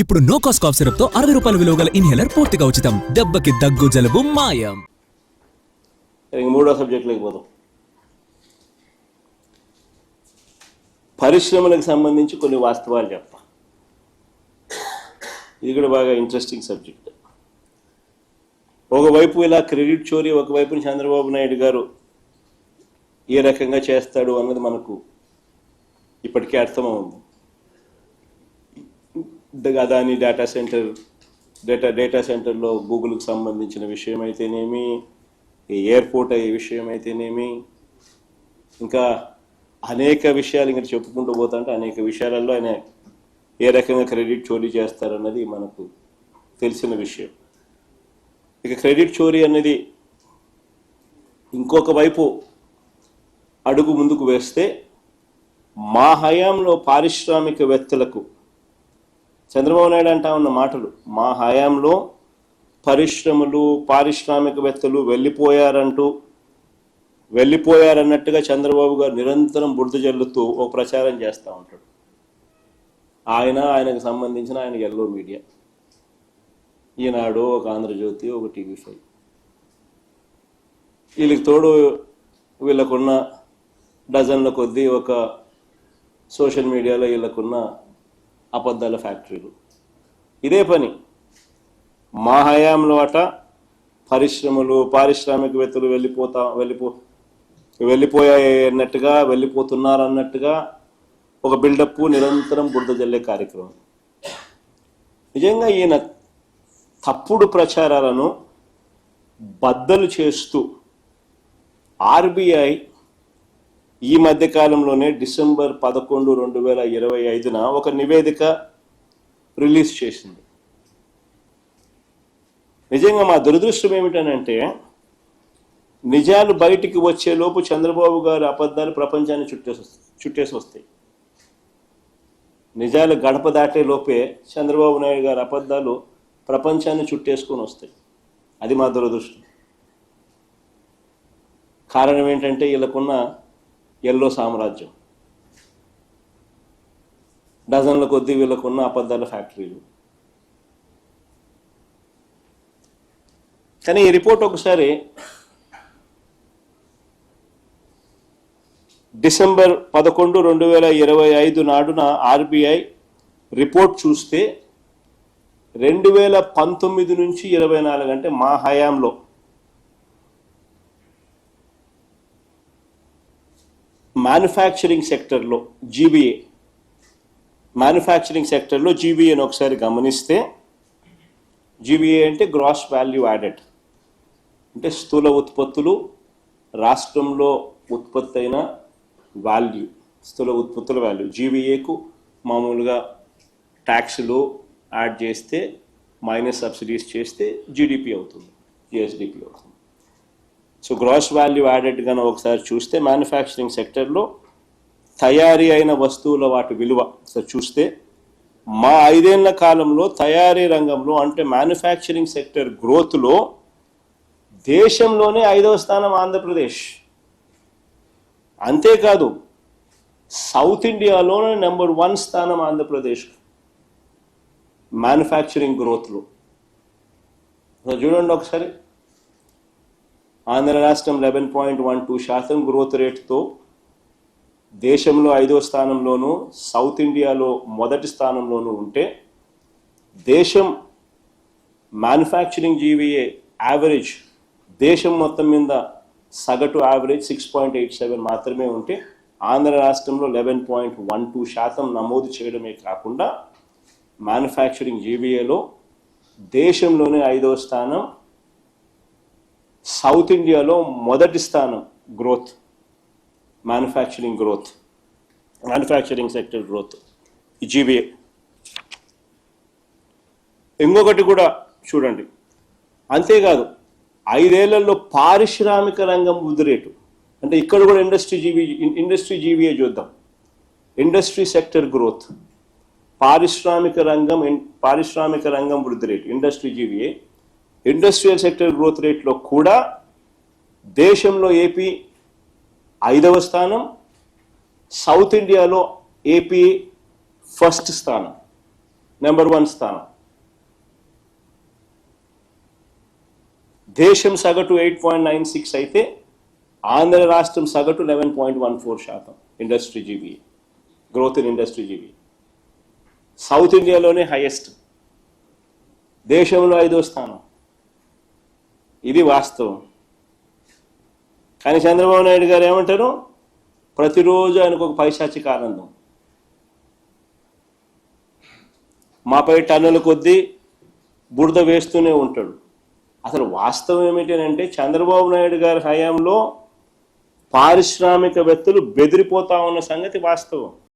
ఇప్పుడు no cost cough syrup తో 60 రూపాయల విలువ గల ఇన్హేలర్ పూర్తిగా ఉచితం. దెబ్బకి దగ్గు జలుబు మాయం. మూడో సబ్జెక్టులోకి పోదాం. పరిశ్రమలకు సంబంధించి కొన్ని వాస్తవాలు చెప్తా. ఇది కూడా బాగా ఇంట్రెస్టింగ్ సబ్జెక్ట్. ఒకవైపు ఇలా క్రెడిట్ చోరీ, ఒకవైపు చంద్రబాబు నాయుడు గారు ఏ రకంగా చేస్తాడు అన్నది మనకు ఇప్పటికే అర్థమవుతుంది. అదాని డేటా సెంటర్లో గూగుల్కి సంబంధించిన విషయం అయితేనేమి, ఎయిర్పోర్ట్ అయ్యే విషయం అయితేనేమి, ఇంకా అనేక విషయాలు ఇంకా చెప్పుకుంటూ పోతుంటే అనేక విషయాలలో ఆయన ఏ రకంగా క్రెడిట్ చోరీ చేస్తారన్నది మనకు తెలిసిన విషయం. ఇక క్రెడిట్ చోరీ అనేది ఇంకొక వైపు అడుగు ముందుకు వేస్తే, మా హయాంలో పారిశ్రామికవేత్తలకు చంద్రబాబు నాయుడు అంటా ఉన్న మాటలు, మా హయాంలో పరిశ్రమలు పారిశ్రామికవేత్తలు వెళ్ళిపోయారన్నట్టుగా చంద్రబాబు గారు నిరంతరం బురద జల్లుతూ ఒక ప్రచారం చేస్తూ ఉంటాడు. ఆయనకు సంబంధించిన ఆయన ఎల్లో మీడియా, ఈనాడు, ఒక ఆంధ్రజ్యోతి, ఒక టీవీ5, వీళ్ళకి తోడు వీళ్ళకున్న డజన్ల కొద్దీ ఒక సోషల్ మీడియాలో వీళ్ళకున్న అబద్ధాల ఫ్యాక్టరీలు. ఇదే పని మా హయాంలో అట పరిశ్రమలు పారిశ్రామికవేత్తలు వెళ్ళిపోయాయన్నట్టుగా, వెళ్ళిపోతున్నారన్నట్టుగా ఒక బిల్డప్ నిరంతరం బురద జల్లే కార్యక్రమం. నిజంగా ఈయన తప్పుడు ప్రచారాలను బద్దలు చేస్తూ ఆర్బీఐ ఈ మధ్యకాలంలోనే డిసెంబర్ 11, 2025 ఒక నివేదిక రిలీజ్ చేసింది. నిజంగా మా దురదృష్టం ఏమిటనంటే, నిజాలు బయటికి వచ్చేలోపు చంద్రబాబు గారి అబద్ధాలు ప్రపంచాన్ని చుట్టేసి వస్తాయి. నిజాలు గడప దాటే లోపే చంద్రబాబు నాయుడు గారి అబద్ధాలు ప్రపంచాన్ని చుట్టేసుకొని వస్తాయి. అది మా దురదృష్టం. కారణం ఏంటంటే, వీళ్ళకున్న ఎల్లో సామ్రాజ్యం, డజన్ల కొద్దీ వీళ్ళకున్న అబద్ధాల ఫ్యాక్టరీలు. కానీ ఈ రిపోర్ట్ ఒకసారి డిసెంబర్ 11, 2025 నాడున ఆర్బీఐ రిపోర్ట్ చూస్తే 2019 నుంచి 24 అంటే మా హయాంలో మ్యానుఫ్యాక్చరింగ్ సెక్టర్లో జీబీఏని ఒకసారి గమనిస్తే, జీబీఏ అంటే గ్రాస్ వాల్యూ యాడెడ్, అంటే స్థూల ఉత్పత్తులు, రాష్ట్రంలో ఉత్పత్తి అయిన వాల్యూ, స్థూల ఉత్పత్తుల వాల్యూ. జీబీఏకు మామూలుగా ట్యాక్స్లు యాడ్ చేస్తే మైనస్ సబ్సిడీస్ చేస్తే జీడిపి అవుతుంది, జిఎస్డిపి అవుతుంది. సో గ్రాస్ వాల్యూ యాడెడ్ కన్నా ఒకసారి చూస్తే మ్యానుఫ్యాక్చరింగ్ సెక్టర్లో తయారీ అయిన వస్తువుల వాటి విలువ చూస్తే, మా 5 ఏళ్ల కాలంలో తయారీ రంగంలో అంటే మ్యానుఫ్యాక్చరింగ్ సెక్టర్ గ్రోత్లో దేశంలోనే 5వ స్థానం ఆంధ్రప్రదేశ్. అంతేకాదు సౌత్ ఇండియాలోనే నెంబర్ 1 స్థానం ఆంధ్రప్రదేశ్ మ్యానుఫ్యాక్చరింగ్ గ్రోత్లో. చూడండి ఒకసారి, ఆంధ్ర రాష్ట్రం 11.12% గ్రోత్ రేట్తో దేశంలో 5వ స్థానంలోనూ, సౌత్ ఇండియాలో మొదటి స్థానంలోనూ ఉంటే, దేశం మ్యానుఫ్యాక్చరింగ్ జీవీఏ యావరేజ్ దేశం మొత్తం మీద సగటు యావరేజ్ 6.87 మాత్రమే ఉంటే, ఆంధ్ర రాష్ట్రంలో 11.12% నమోదు చేయడమే కాకుండా మ్యానుఫ్యాక్చరింగ్ జీవీఏలో దేశంలోనే 5వ స్థానం, సౌత్ ఇండియాలో మొదటి స్థానం గ్రోత్, మ్యానుఫ్యాక్చరింగ్ సెక్టర్ గ్రోత్ ఈ జీబీఏ. ఇంకొకటి కూడా చూడండి, అంతేకాదు 5 ఏళ్లలో పారిశ్రామిక రంగం వృద్ధి రేటు, అంటే ఇక్కడ కూడా ఇండస్ట్రీ జీవీఏ చూద్దాం. ఇండస్ట్రీ సెక్టర్ గ్రోత్, పారిశ్రామిక రంగం వృద్ధి rate industry GVA, industrial sector growth రేట్లో కూడా దేశంలో ఏపీ 5వ స్థానం, సౌత్ ఇండియాలో ఏపీ ఫస్ట్ స్థానం. నెంబర్ 1 స్థానం. దేశం సగటు 8.96 అయితే ఆంధ్ర రాష్ట్రం సగటు 11.14% industry GBA, growth in industry GBA. South ఇండియాలోనే హైయెస్ట్, దేశంలో 5వ స్థానం. ఇది వాస్తవం. కానీ చంద్రబాబు నాయుడు గారు ఏమంటారు? ప్రతిరోజు ఆయనకు ఒక పైశాచిక ఆనందం. మాపై టన్నుల కొద్దీ బురద వేస్తూనే ఉంటాడు. అసలు వాస్తవం ఏమిటంటే చంద్రబాబు నాయుడు గారి హయాంలో పారిశ్రామికవేత్తలు బెదిరిపోతా ఉన్న సంగతి వాస్తవం.